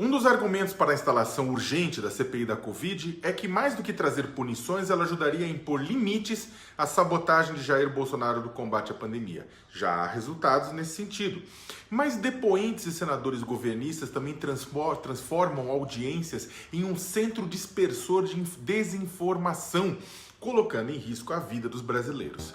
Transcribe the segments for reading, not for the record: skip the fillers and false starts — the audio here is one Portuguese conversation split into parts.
Um dos argumentos para a instalação urgente da CPI da Covid é que, mais do que trazer punições, ela ajudaria a impor limites à sabotagem de Jair Bolsonaro do combate à pandemia. Já há resultados nesse sentido. Mas depoentes e senadores governistas também transformam audiências em um centro dispersor de desinformação, colocando em risco a vida dos brasileiros.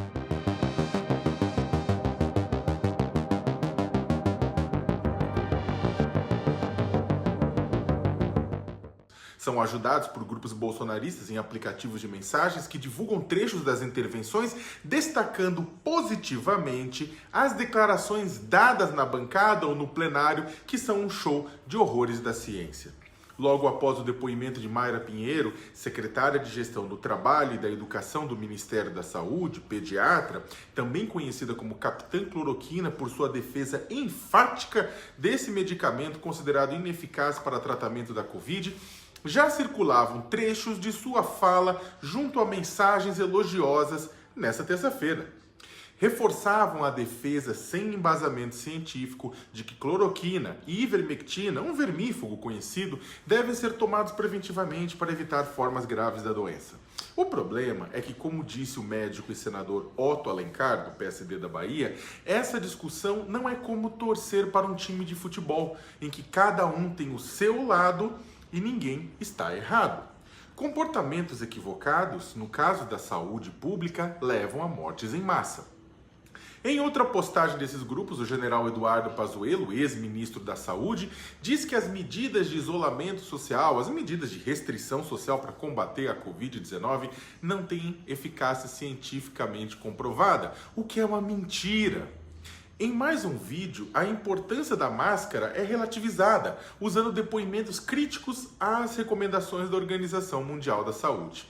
São ajudados por grupos bolsonaristas em aplicativos de mensagens que divulgam trechos das intervenções, destacando positivamente as declarações dadas na bancada ou no plenário, que são um show de horrores da ciência. Logo após o depoimento de Mayra Pinheiro, secretária de Gestão do Trabalho e da Educação do Ministério da Saúde, pediatra, também conhecida como Capitã Cloroquina por sua defesa enfática desse medicamento considerado ineficaz para tratamento da Covid, já circulavam trechos de sua fala junto a mensagens elogiosas nessa terça-feira. Reforçavam a defesa sem embasamento científico de que cloroquina e ivermectina, um vermífugo conhecido, devem ser tomados preventivamente para evitar formas graves da doença. O problema é que, como disse o médico e senador Otto Alencar, do PSD da Bahia, essa discussão não é como torcer para um time de futebol, em que cada um tem o seu lado e ninguém está errado. Comportamentos equivocados, no caso da saúde pública, levam a mortes em massa. Em outra postagem desses grupos, o general Eduardo Pazuello, ex-ministro da Saúde, diz que as medidas de isolamento social, as medidas de restrição social para combater a Covid-19 não têm eficácia cientificamente comprovada, o que é uma mentira. Em mais um vídeo, a importância da máscara é relativizada, usando depoimentos críticos às recomendações da Organização Mundial da Saúde.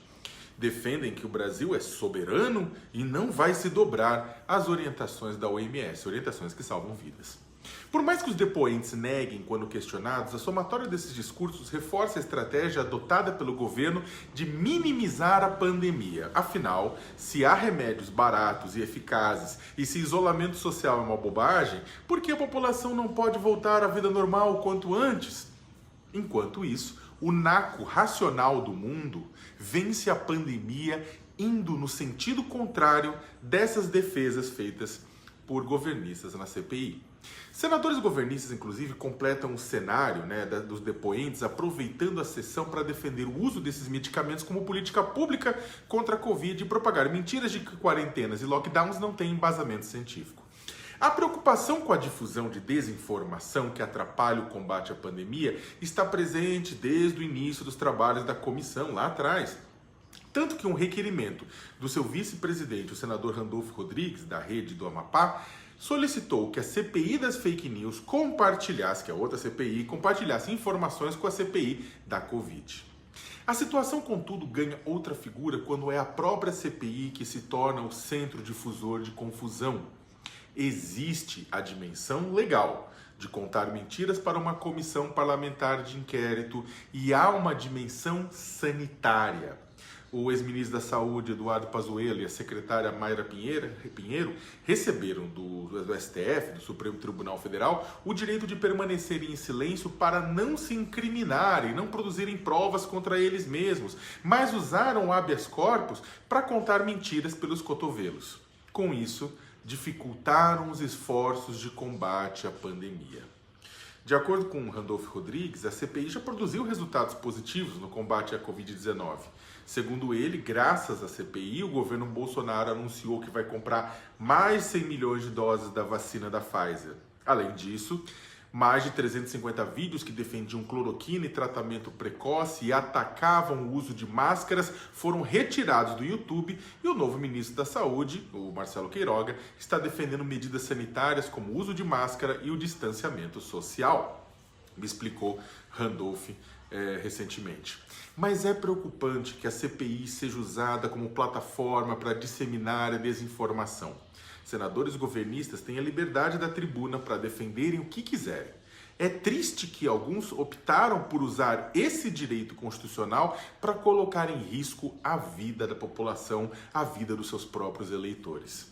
Defendem que o Brasil é soberano e não vai se dobrar às orientações da OMS, orientações que salvam vidas. Por mais que os depoentes neguem quando questionados, a somatória desses discursos reforça a estratégia adotada pelo governo de minimizar a pandemia. Afinal, se há remédios baratos e eficazes e se isolamento social é uma bobagem, por que a população não pode voltar à vida normal o quanto antes? Enquanto isso, o naco racional do mundo vence a pandemia indo no sentido contrário dessas defesas feitas por governistas na CPI. Senadores governistas, inclusive, completam o cenário dos depoentes, aproveitando a sessão para defender o uso desses medicamentos como política pública contra a Covid e propagar mentiras de que quarentenas e lockdowns não têm embasamento científico. A preocupação com a difusão de desinformação que atrapalha o combate à pandemia está presente desde o início dos trabalhos da comissão, lá atrás. Tanto que um requerimento do seu vice-presidente, o senador Randolfo Rodrigues, da Rede do Amapá, solicitou que a CPI das fake news compartilhasse, que é outra CPI, compartilhasse informações com a CPI da Covid. A situação, contudo, ganha outra figura quando é a própria CPI que se torna o centro difusor de confusão. Existe a dimensão legal de contar mentiras para uma comissão parlamentar de inquérito e há uma dimensão sanitária. O ex-ministro da Saúde, Eduardo Pazuello, e a secretária Mayra Pinheiro receberam do STF, do Supremo Tribunal Federal, o direito de permanecerem em silêncio para não se incriminarem, não produzirem provas contra eles mesmos, mas usaram o habeas corpus para contar mentiras pelos cotovelos. Com isso, dificultaram os esforços de combate à pandemia. De acordo com Randolfo Rodrigues, a CPI já produziu resultados positivos no combate à Covid-19. Segundo ele, graças à CPI, o governo Bolsonaro anunciou que vai comprar mais 100 milhões de doses da vacina da Pfizer. Além disso, mais de 350 vídeos que defendiam cloroquina e tratamento precoce e atacavam o uso de máscaras foram retirados do YouTube e o novo ministro da Saúde, o Marcelo Queiroga, está defendendo medidas sanitárias como o uso de máscara e o distanciamento social, me explicou Randolph recentemente. Mas é preocupante que a CPI seja usada como plataforma para disseminar a desinformação. Senadores governistas têm a liberdade da tribuna para defenderem o que quiserem. É triste que alguns optaram por usar esse direito constitucional para colocar em risco a vida da população, a vida dos seus próprios eleitores.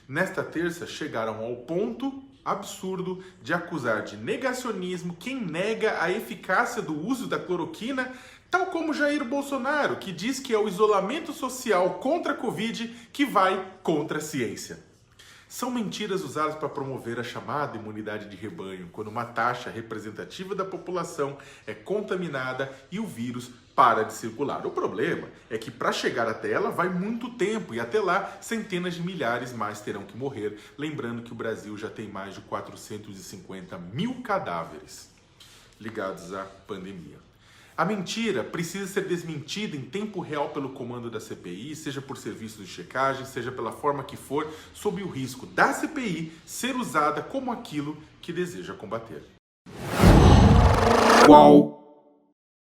Nesta terça, chegaram ao ponto absurdo de acusar de negacionismo quem nega a eficácia do uso da cloroquina, tal como Jair Bolsonaro, que diz que é o isolamento social contra a Covid que vai contra a ciência. São mentiras usadas para promover a chamada imunidade de rebanho, quando uma taxa representativa da população é contaminada e o vírus para de circular. O problema é que para chegar até ela vai muito tempo e até lá centenas de milhares mais terão que morrer. Lembrando que o Brasil já tem mais de 450 mil cadáveres ligados à pandemia. A mentira precisa ser desmentida em tempo real pelo comando da CPI, seja por serviços de checagem, seja pela forma que for, sob o risco da CPI ser usada como aquilo que deseja combater. Qual